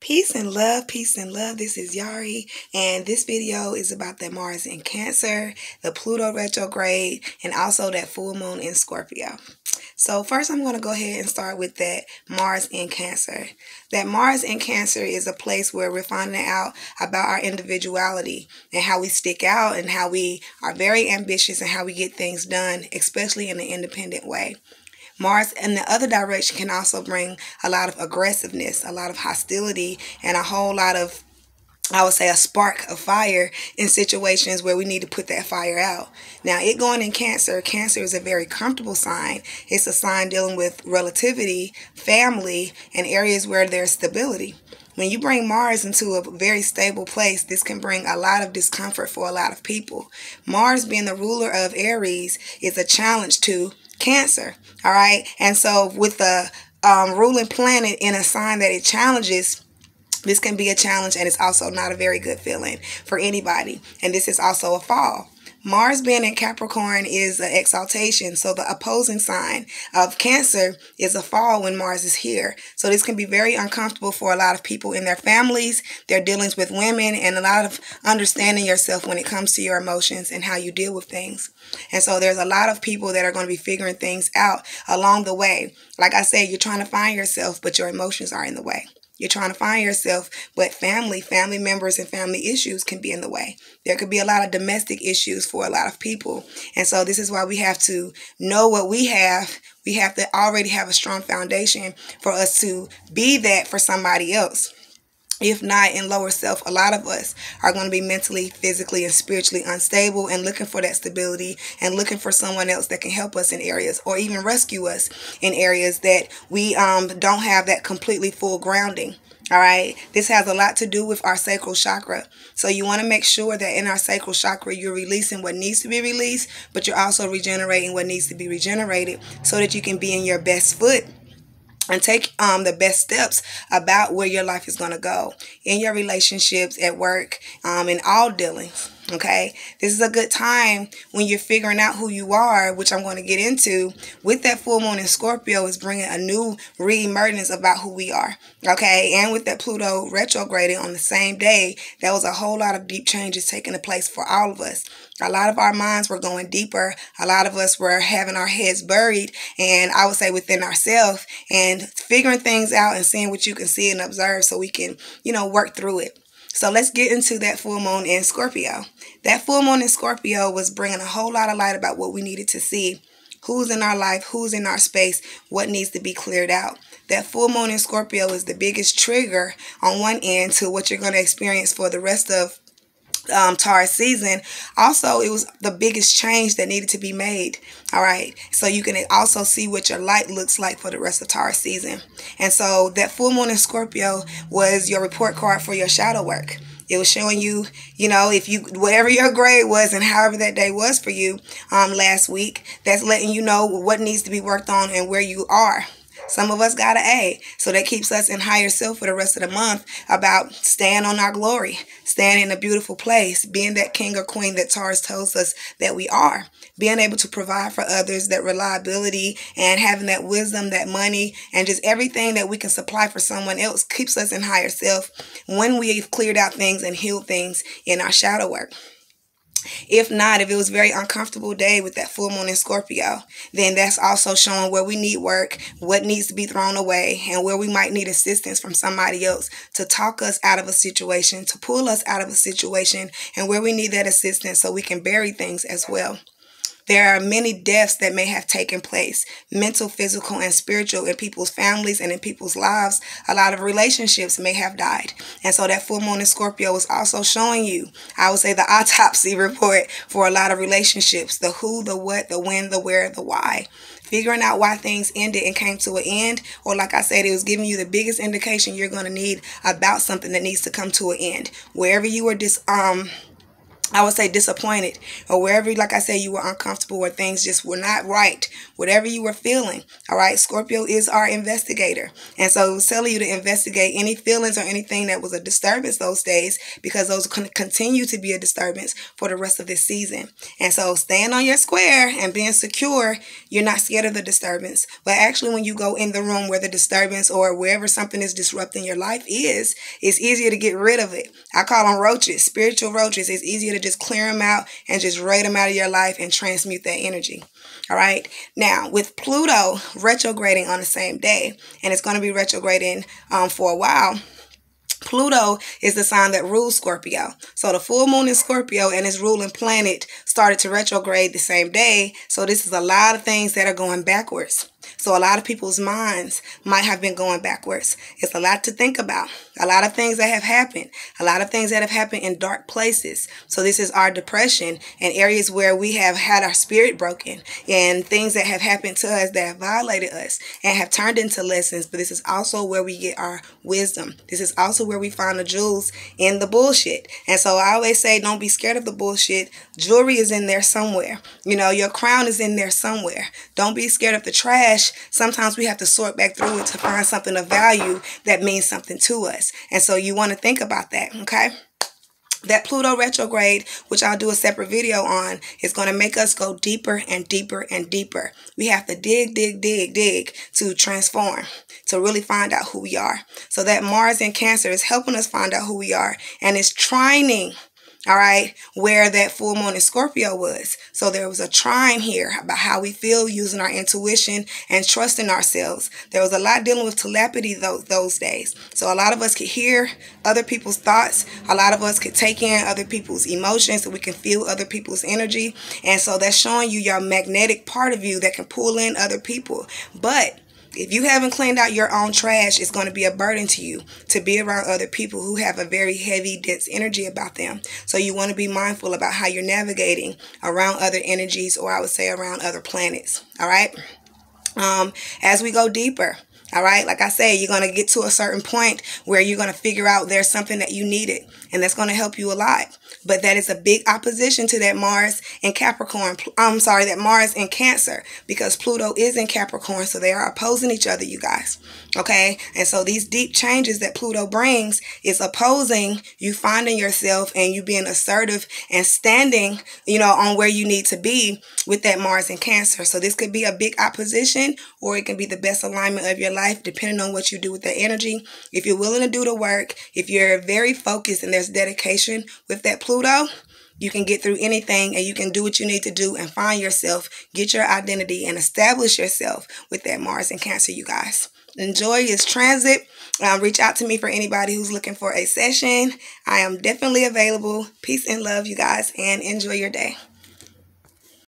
Peace and love, peace and love. This is Yari, and this video is about the Mars in Cancer, the Pluto retrograde, and also that full moon in Scorpio. So first I'm going to go ahead and start with that Mars in Cancer. That Mars in Cancer is a place where we're finding out about our individuality and how we stick out and how we are very ambitious and how we get things done, especially in an independent way. Mars in the other direction can also bring a lot of aggressiveness, a lot of hostility, and a whole lot of, I would say, a spark of fire in situations where we need to put that fire out. Now, it going in Cancer, Cancer is a very comfortable sign. It's a sign dealing with relativity, family, and areas where there's stability. When you bring Mars into a very stable place, this can bring a lot of discomfort for a lot of people. Mars being the ruler of Aries is a challenge to Cancer, all right? And so with the ruling planet in a sign that it challenges, this can be a challenge, and it's also not a very good feeling for anybody. And this is also a fall. Mars being in Capricorn is an exaltation. So the opposing sign of Cancer is a fall when Mars is here. So this can be very uncomfortable for a lot of people in their families, their dealings with women, and a lot of understanding yourself when it comes to your emotions and how you deal with things. And so there's a lot of people that are going to be figuring things out along the way. Like I said, you're trying to find yourself, but your emotions are in the way. You're trying to find yourself, but family members and family issues can be in the way. There could be a lot of domestic issues for a lot of people. And so this is why we have to know what we have. We have to already have a strong foundation for us to be that for somebody else. If not, in lower self, a lot of us are going to be mentally, physically, and spiritually unstable and looking for that stability and looking for someone else that can help us in areas or even rescue us in areas that we don't have that completely full grounding. All right. This has a lot to do with our sacral chakra. So you want to make sure that in our sacral chakra, you're releasing what needs to be released, but you're also regenerating what needs to be regenerated so that you can be in your best foot and take the best steps about where your life is going to go in your relationships, at work, in all dealings. Okay, this is a good time when you're figuring out who you are, which I'm going to get into. With that full moon in Scorpio is bringing a new re-emergence about who we are. Okay, and with that Pluto retrograding on the same day, there was a whole lot of deep changes taking place for all of us. A lot of our minds were going deeper. A lot of us were having our heads buried, and I would say within ourselves, and figuring things out and seeing what you can see and observe so we can, work through it. So let's get into that full moon in Scorpio. That full moon in Scorpio was bringing a whole lot of light about what we needed to see. Who's in our life, who's in our space, what needs to be cleared out. That full moon in Scorpio is the biggest trigger on one end to what you're going to experience for the rest of Taurus season. Also, it was the biggest change that needed to be made. All right. So you can also see what your light looks like for the rest of Taurus season. And so that full moon in Scorpio was your report card for your shadow work. It was showing you, if you, whatever your grade was and however that day was for you last week, that's letting you know what needs to be worked on and where you are. Some of us got an A, so that keeps us in higher self for the rest of the month about staying on our glory, staying in a beautiful place, being that king or queen that Taurus tells us that we are, being able to provide for others, that reliability and having that wisdom, that money, and just everything that we can supply for someone else keeps us in higher self when we've cleared out things and healed things in our shadow work. If not, if it was a very uncomfortable day with that full moon in Scorpio, then that's also showing where we need work, what needs to be thrown away, and where we might need assistance from somebody else to talk us out of a situation, to pull us out of a situation, and where we need that assistance so we can bury things as well. There are many deaths that may have taken place, mental, physical, and spiritual, in people's families and in people's lives. A lot of relationships may have died. And so that full moon in Scorpio is also showing you, I would say, the autopsy report for a lot of relationships. The who, the what, the when, the where, the why. Figuring out why things ended and came to an end, or like I said, it was giving you the biggest indication you're going to need about something that needs to come to an end. Wherever you were I would say disappointed, or wherever, like I said, you were uncomfortable or things just were not right, whatever you were feeling. All right. Scorpio is our investigator. And so it was telling you to investigate any feelings or anything that was a disturbance those days, because those can continue to be a disturbance for the rest of this season. And so staying on your square and being secure, you're not scared of the disturbance. But actually, when you go in the room where the disturbance or wherever something is disrupting your life is, it's easier to get rid of it. I call them roaches, spiritual roaches. It's easier to just clear them out and just raid them out of your life and transmute that energy. All right. Now, with Pluto retrograding on the same day, and it's going to be retrograding for a while, Pluto is the sign that rules Scorpio. So the full moon in Scorpio and its ruling planet started to retrograde the same day. So this is a lot of things that are going backwards. So a lot of people's minds might have been going backwards. It's a lot to think about. A lot of things that have happened. A lot of things that have happened in dark places. So this is our depression and areas where we have had our spirit broken, and things that have happened to us that have violated us and have turned into lessons. But this is also where we get our wisdom. This is also where we find the jewels in the bullshit. And so I always say, don't be scared of the bullshit. Jewelry is in there somewhere. You know, your crown is in there somewhere. Don't be scared of the trash. Sometimes we have to sort back through it to find something of value that means something to us. And so you want to think about that, okay? That Pluto retrograde, which I'll do a separate video on, is going to make us go deeper and deeper and deeper. We have to dig to transform, to really find out who we are. So that Mars in Cancer is helping us find out who we are, and it's trining, all right, where that full moon in Scorpio was. So there was a trine here about how we feel using our intuition and trusting ourselves. There was a lot dealing with telepathy those days. So a lot of us could hear other people's thoughts. A lot of us could take in other people's emotions, so we can feel other people's energy. And so that's showing you your magnetic part of you that can pull in other people. But if you haven't cleaned out your own trash, it's going to be a burden to you to be around other people who have a very heavy, dense energy about them. So you want to be mindful about how you're navigating around other energies, or I would say around other planets. All right. As we go deeper, all right, like I say, you're going to get to a certain point where you're going to figure out there's something that you needed, and that's going to help you a lot. But that is a big opposition to that Mars in Capricorn. That Mars in Cancer, because Pluto is in Capricorn. So they are opposing each other, you guys. Okay. And so these deep changes that Pluto brings is opposing you finding yourself and you being assertive and standing, you know, on where you need to be with that Mars in Cancer. So this could be a big opposition, or it can be the best alignment of your life, depending on what you do with the energy. If you're willing to do the work, if you're very focused and there's dedication with that Pluto, you can get through anything, and you can do what you need to do and find yourself, get your identity, and establish yourself with that Mars in Cancer, you guys. Enjoy this transit. Reach out to me for anybody who's looking for a session. I am definitely available. Peace and love, you guys, and enjoy your day.